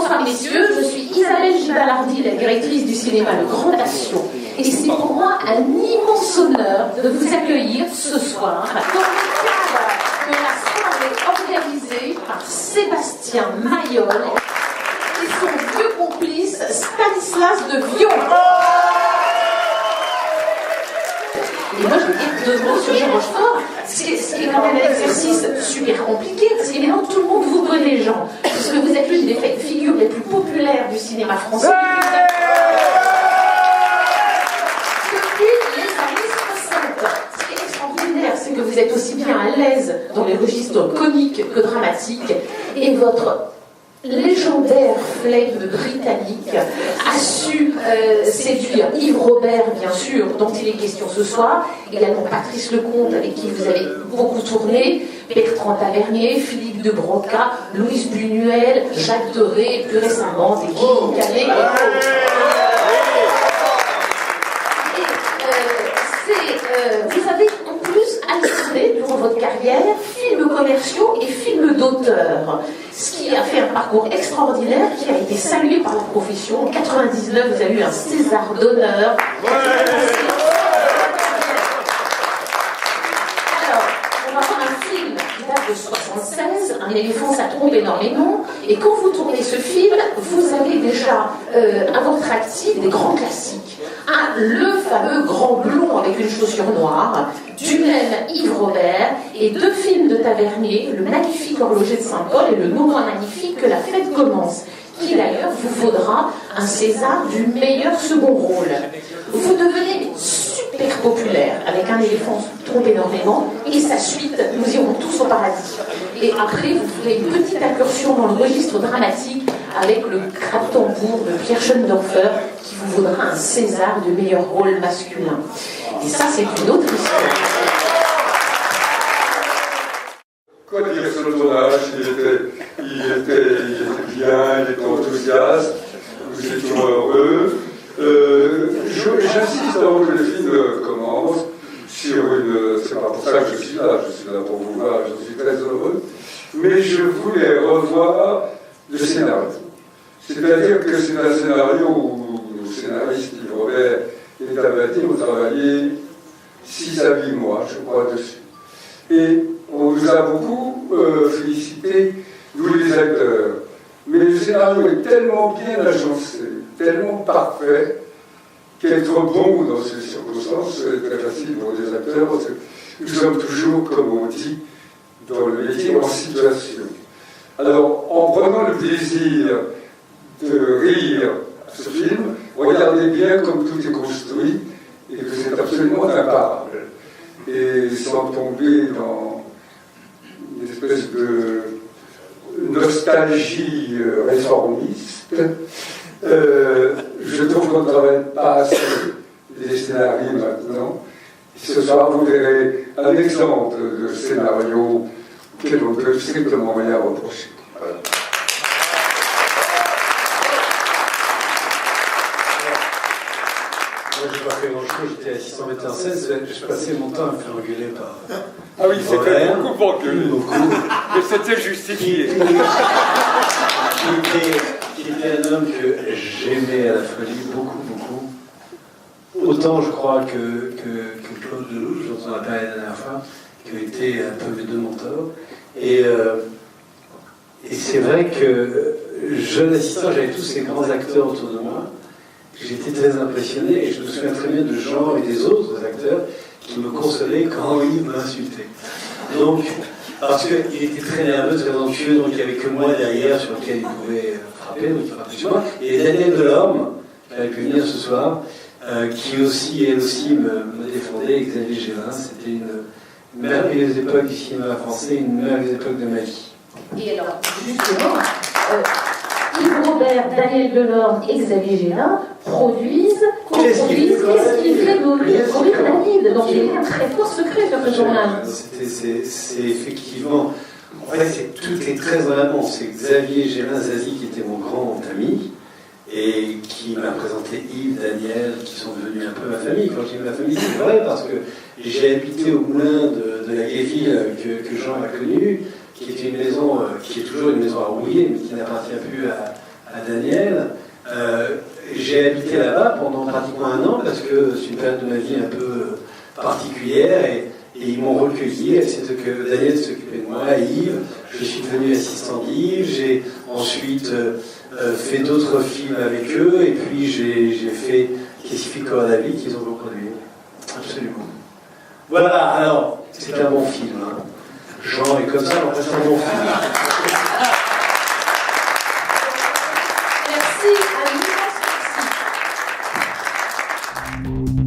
Bonsoir messieurs, je suis Isabelle Gibalardi, la directrice du cinéma Le Grand Action. Et c'est pour moi un immense honneur de vous accueillir ce soir dans le cadre de la soirée organisée par Sébastien Mayol et son vieux complice Stanislas de Vion. Et moi, je veux dire 2 mots sur Jean Rochefort, ce qui est quand même un exercice super compliqué, parce qu'évidemment, tout le monde vous connaît, les gens, puisque vous êtes l'une des figures les plus populaires du cinéma français depuis les années 60. Ce qui est extraordinaire, c'est que vous êtes aussi bien à l'aise dans les registres comiques que dramatiques, et votre légendaire flegme britannique a su séduire Yves Robert, bien sûr, dont il est question ce soir, également Patrice Lecomte, avec qui vous avez beaucoup tourné, Bertrand Tavernier, Philippe de Broca, Louise Buñuel, Jacques Doré, plus récemment, et Guy Canet. Vous avez en plus alterné durant votre carrière films commerciaux et films d'auteur, ce qui a fait un parcours extraordinaire qui a été salué par la profession. En 1999, vous avez eu un César d'honneur. Alors, on va voir un film qui date de 1976, Un éléphant, ça trompe énormément, et quand vous tournez ce film, vous avez déjà à votre actif des grands classiques. Le fameux Grand Blond avec une chaussure noire, du même Yves Robert, et 2 films de Tavernier, Le magnifique horloger de Saint-Paul et Le non moins magnifique que la fête commence, qui d'ailleurs vous vaudra un César du meilleur second rôle. Vous devenez super populaire avec Un éléphant trompe énormément, et sa suite, Nous irons tous au paradis. Et après, vous ferez une petite incursion dans le registre dramatique avec Le Krapp-Tambour de Pierre Schoendorfer, qui vous vaudra un César du meilleur rôle masculin. Et ça, c'est une autre histoire. Quoi dire sur le tournage? Il était bien, il était enthousiaste, nous étions heureux. J'insiste avant que le film commence sur une... C'est pas pour ça que je suis là pour vous voir, je suis très heureux. Mais je voulais revoir le scénario. C'est-à-dire que c'est un scénario où le scénariste Yves Robert et Tavernier ont travaillé 6 à 8 mois, je crois, dessus. Et on nous a beaucoup félicité, nous les acteurs. Mais le scénario est tellement bien agencé, tellement parfait, qu'être bon dans ces circonstances est très facile pour les acteurs, parce que nous sommes toujours, comme on dit, dans le métier, en situation. Alors, en prenant le plaisir de rire à ce film, regardez bien comme tout est construit, et que c'est absolument imparable. Et sans tomber dans une espèce de nostalgie réformiste, je trouve qu'on ne travaille pas assez les scénarios maintenant. Ce soir, vous verrez un exemple de scénario auquel on ne peut strictement rien reprocher. Voilà. Moi, je n'ai pas fait grand-chose, j'étais assistant metteur en scène, je passais mon temps à me faire engueuler par... Ah oui, c'était beaucoup engueulé. Mais c'était justifié. Qui était un homme que j'aimais à la folie, beaucoup. Autant, je crois, que Claude Lelouch, dont on a parlé la dernière fois, qui était un peu mes 2 mentors. Et c'est vrai que, jeune assistant, j'avais tous ces grands acteurs autour de moi. J'étais très impressionné, et je me souviens très bien de Jean et des autres acteurs qui me consolaient quand ils m'insultaient. Donc, parce qu'il était très nerveux, très anxieux, donc il n'y avait que moi derrière sur lequel il pouvait frapper, donc il frappait sur moi. Et Daniel Delorme, qui avait pu venir ce soir, qui aussi, elle aussi, me défendait, et Xavier Gélin. C'était une merveilleuse époque du cinéma français, une merveilleuse époque de ma vie. Et alors, justement, Yves Robert, Daniel Delorme et Xavier Gélin produisent, co-produisent. Qu'est-ce qui fait d'ouvrir la Lille? Donc il y a un très fort secret sur ce journal. C'est effectivement... En fait, tout est très en amont. C'est Xavier Gélin Zazie qui était mon grand ami et qui m'a présenté Yves, Daniel, qui sont devenus un peu ma famille. Quand je dis ma famille, c'est vrai parce que j'ai habité au moulin de la Guéville que Jean a connu, qui est une maison, qui est toujours une maison à Rouillé, mais qui n'appartient plus à Daniel. J'ai habité là-bas pendant pratiquement 1 an parce que c'est une période de ma vie un peu particulière et ils m'ont recueilli. Daniel s'occupait de moi, Yves. Je suis devenu assistant d'Yves. J'ai ensuite fait d'autres films avec eux et puis j'ai fait Pacific Coronavi qu'ils ont reproduit. Absolument. Voilà, alors, c'est un bon film. Hein. Jean est comme ça, donc c'est un bon film. Merci, un immense merci.